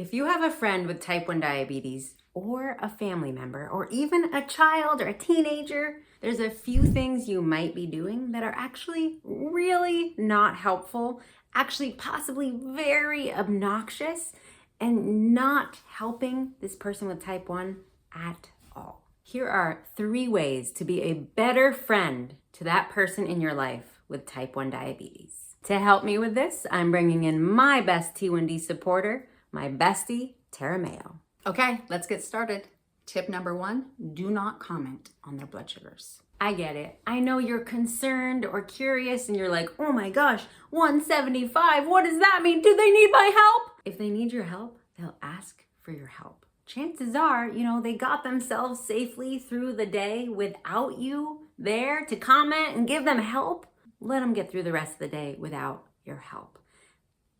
If you have a friend with type 1 diabetes, or a family member, or even a child or a teenager, there's a few things you might be doing that are actually really not helpful, actually possibly very obnoxious, and not helping this person with type 1 at all. Here are 3 ways to be a better friend to that person in your life with type 1 diabetes. To help me with this, I'm bringing in my best T1D supporter, my bestie, Tara Mayo. Okay, let's get started. Tip number 1, do not comment on their blood sugars. I get it. I know you're concerned or curious and you're like, oh my gosh, 175, what does that mean? Do they need my help? If they need your help, they'll ask for your help. Chances are, they got themselves safely through the day without you there to comment and give them help. Let them get through the rest of the day without your help.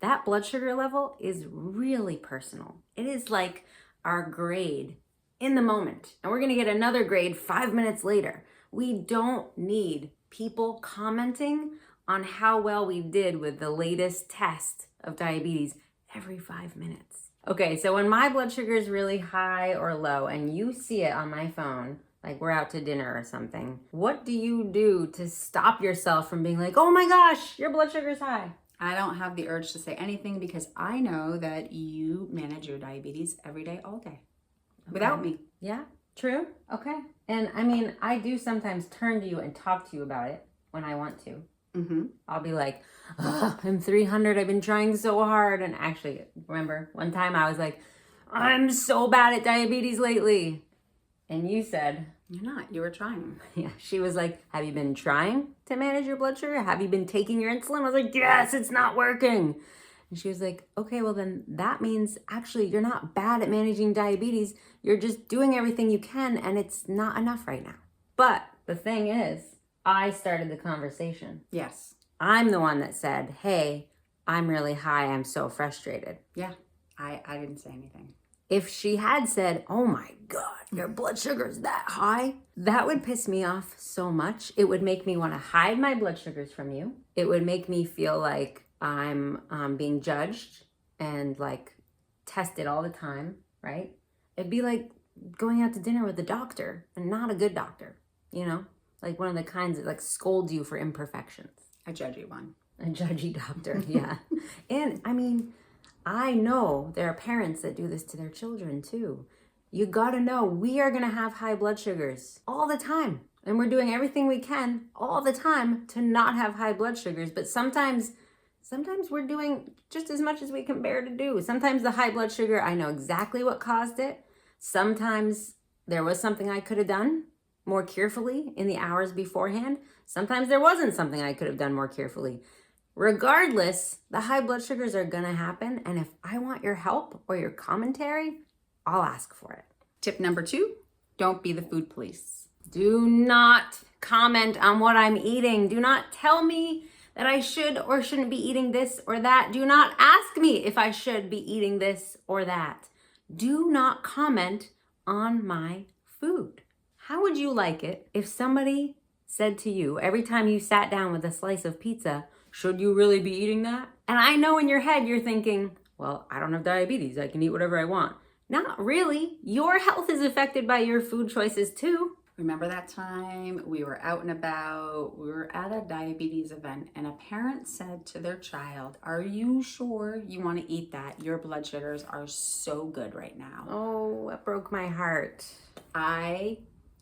That blood sugar level is really personal. It is like our grade in the moment. And we're gonna get another grade 5 minutes later. We don't need people commenting on how well we did with the latest test of diabetes every 5 minutes. Okay, so when my blood sugar is really high or low and you see it on my phone, like we're out to dinner or something, what do you do to stop yourself from being like, oh my gosh, your blood sugar's high? I don't have the urge to say anything because I know that you manage your diabetes every day, all day, without me. Yeah, true. Okay. And I mean, I do sometimes turn to you and talk to you about it when I want to. I'll be like, I'm 300. I've been trying so hard. And actually, remember one time I was like, I'm so bad at diabetes lately. And you said, You're not. You were trying. Yeah. She was like, have you been trying to manage your blood sugar? Have you been taking your insulin? I was like, yes, it's not working. And she was like, okay, well then that means actually you're not bad at managing diabetes. You're just doing everything you can and it's not enough right now. But the thing is, I started the conversation. Yes. I'm the one that said, hey, I'm really high. I'm so frustrated. Yeah. I didn't say anything. If she had said, oh my God, your blood sugar's that high, that would piss me off so much. It would make me want to hide my blood sugars from you. It would make me feel like I'm being judged and like tested all the time, right? It'd be like going out to dinner with a doctor and not a good doctor, like one of the kinds that like scolds you for imperfections. A judgy one. A judgy doctor, yeah. And I mean, I know there are parents that do this to their children too. You gotta know we are gonna have high blood sugars all the time. And we're doing everything we can all the time to not have high blood sugars. But sometimes we're doing just as much as we can bear to do. Sometimes the high blood sugar, I know exactly what caused it. Sometimes there was something I could have done more carefully in the hours beforehand. Sometimes there wasn't something I could have done more carefully. Regardless, the high blood sugars are gonna happen. And if I want your help or your commentary, I'll ask for it. Tip number 2, don't be the food police. Do not comment on what I'm eating. Do not tell me that I should or shouldn't be eating this or that. Do not ask me if I should be eating this or that. Do not comment on my food. How would you like it if somebody said to you every time you sat down with a slice of pizza, should you really be eating that? And I know in your head you're thinking, well, I don't have diabetes. I can eat whatever I want. Not really. Your health is affected by your food choices too. Remember that time we were out and about, we were at a diabetes event and a parent said to their child, are you sure you want to eat that? Your blood sugars are so good right now. Oh, that broke my heart.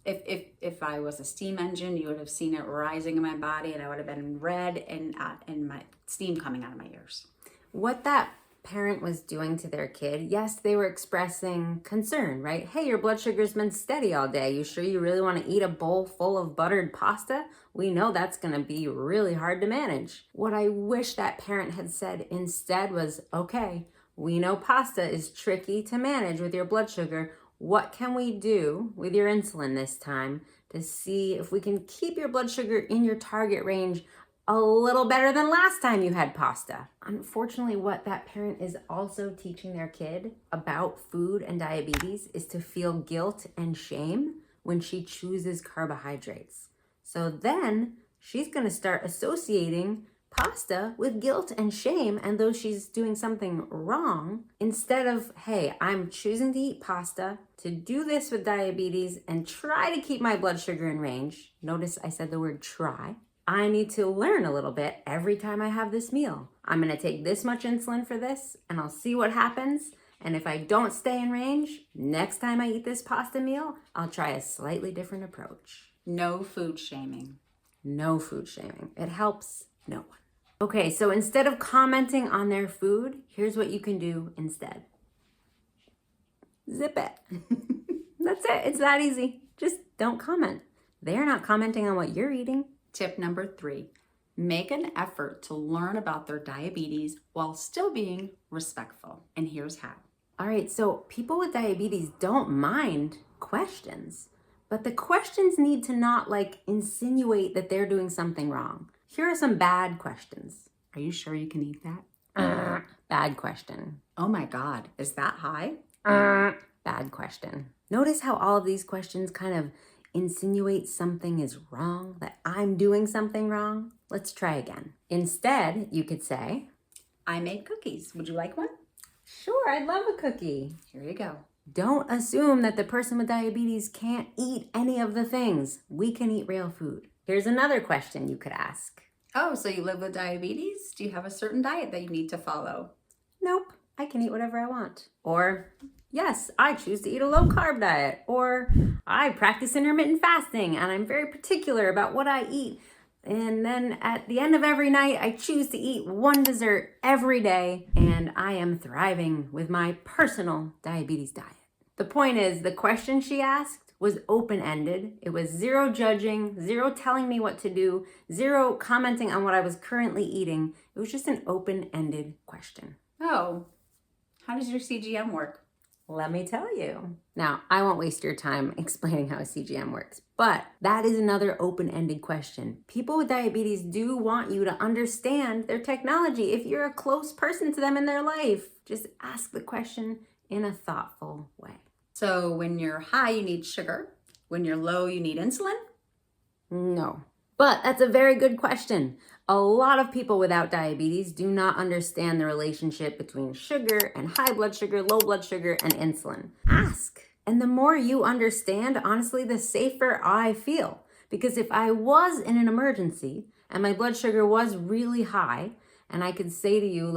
If I was a steam engine, you would have seen it rising in my body and I would have been red and my steam coming out of my ears. What that parent was doing to their kid, yes, they were expressing concern, right? Hey, your blood sugar's been steady all day. You sure you really want to eat a bowl full of buttered pasta? We know that's going to be really hard to manage. What I wish that parent had said instead was, okay, we know pasta is tricky to manage with your blood sugar. What can we do with your insulin this time to see if we can keep your blood sugar in your target range a little better than last time you had pasta? Unfortunately, what that parent is also teaching their kid about food and diabetes is to feel guilt and shame when she chooses carbohydrates. So then she's going to start associating pasta with guilt and shame and though she's doing something wrong, instead of, hey, I'm choosing to eat pasta to do this with diabetes and try to keep my blood sugar in range. Notice I said the word try. I need to learn a little bit every time I have this meal. I'm gonna take this much insulin for this and I'll see what happens. And if I don't stay in range, next time I eat this pasta meal, I'll try a slightly different approach. No food shaming. No food shaming. It helps no one. Okay, so instead of commenting on their food, here's what you can do instead. Zip it. That's it. It's that easy. Just don't comment. They're not commenting on what you're eating. Tip number 3, make an effort to learn about their diabetes while still being respectful. And here's how. All right, so people with diabetes don't mind questions, but the questions need to not insinuate that they're doing something wrong. Here are some bad questions. Are you sure you can eat that? Bad question. Oh my God, is that high? Bad question. Notice how all of these questions kind of insinuate something is wrong, that I'm doing something wrong. Let's try again. Instead, you could say, I made cookies. Would you like one? Sure, I'd love a cookie. Here you go. Don't assume that the person with diabetes can't eat any of the things. We can eat real food. Here's another question you could ask. Oh, so you live with diabetes? Do you have a certain diet that you need to follow? Nope, I can eat whatever I want. Or, yes, I choose to eat a low-carb diet. Or, I practice intermittent fasting and I'm very particular about what I eat. And then at the end of every night, I choose to eat one dessert every day and I am thriving with my personal diabetes diet. The point is, the question she asked was open-ended. It was zero judging, zero telling me what to do, zero commenting on what I was currently eating. It was just an open-ended question. Oh, how does your CGM work? Let me tell you. Now, I won't waste your time explaining how a CGM works, but that is another open-ended question. People with diabetes do want you to understand their technology. If you're a close person to them in their life, just ask the question in a thoughtful way. So when you're high, you need sugar. When you're low, you need insulin? No. But that's a very good question. A lot of people without diabetes do not understand the relationship between sugar and high blood sugar, low blood sugar, and insulin. Ask. And the more you understand, honestly, the safer I feel. Because if I was in an emergency and my blood sugar was really high, and I could say to you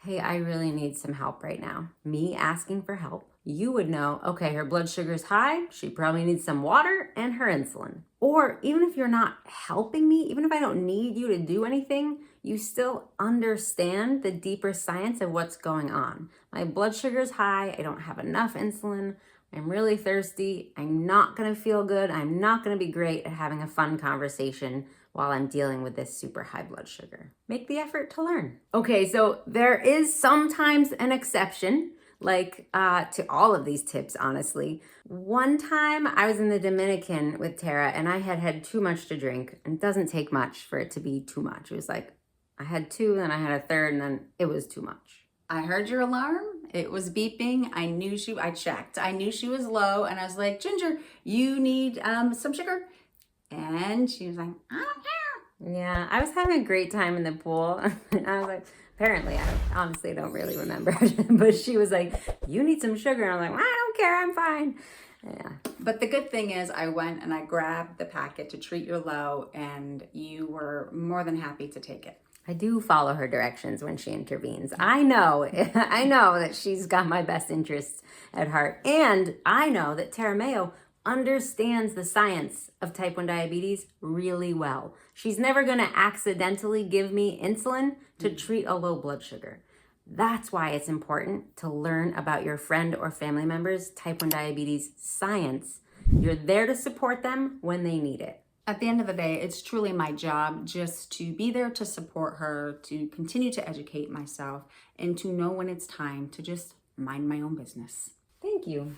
hey, I really need some help right now. Me asking for help, you would know, okay, her blood sugar's high, she probably needs some water and her insulin. Or even if you're not helping me, even if I don't need you to do anything, you still understand the deeper science of what's going on. My blood sugar's high, I don't have enough insulin, I'm really thirsty, I'm not gonna feel good, I'm not gonna be great at having a fun conversation while I'm dealing with this super high blood sugar. Make the effort to learn. Okay, so there is sometimes an exception, to all of these tips, honestly. One time I was in the Dominican with Tara and I had too much to drink. And it doesn't take much for it to be too much. It was I had 2, then I had a third, and then it was too much. I heard your alarm. It was beeping. I checked. I knew she was low and I was like, Ginger, you need some sugar? And she was like, I don't care. Yeah, I was having a great time in the pool. I was like, apparently, I honestly don't really remember. But she was like, you need some sugar. And I'm like, I don't care, I'm fine. Yeah. But the good thing is I went and I grabbed the packet to treat your low and you were more than happy to take it. I do follow her directions when she intervenes. I know that she's got my best interests at heart. And I know that Tara Mayo understands the science of type 1 diabetes really well. She's never going to accidentally give me insulin to treat a low blood sugar. That's why it's important to learn about your friend or family member's type 1 diabetes science. You're there to support them when they need it. At the end of the day, it's truly my job just to be there to support her, to continue to educate myself, and to know when it's time to just mind my own business. Thank you.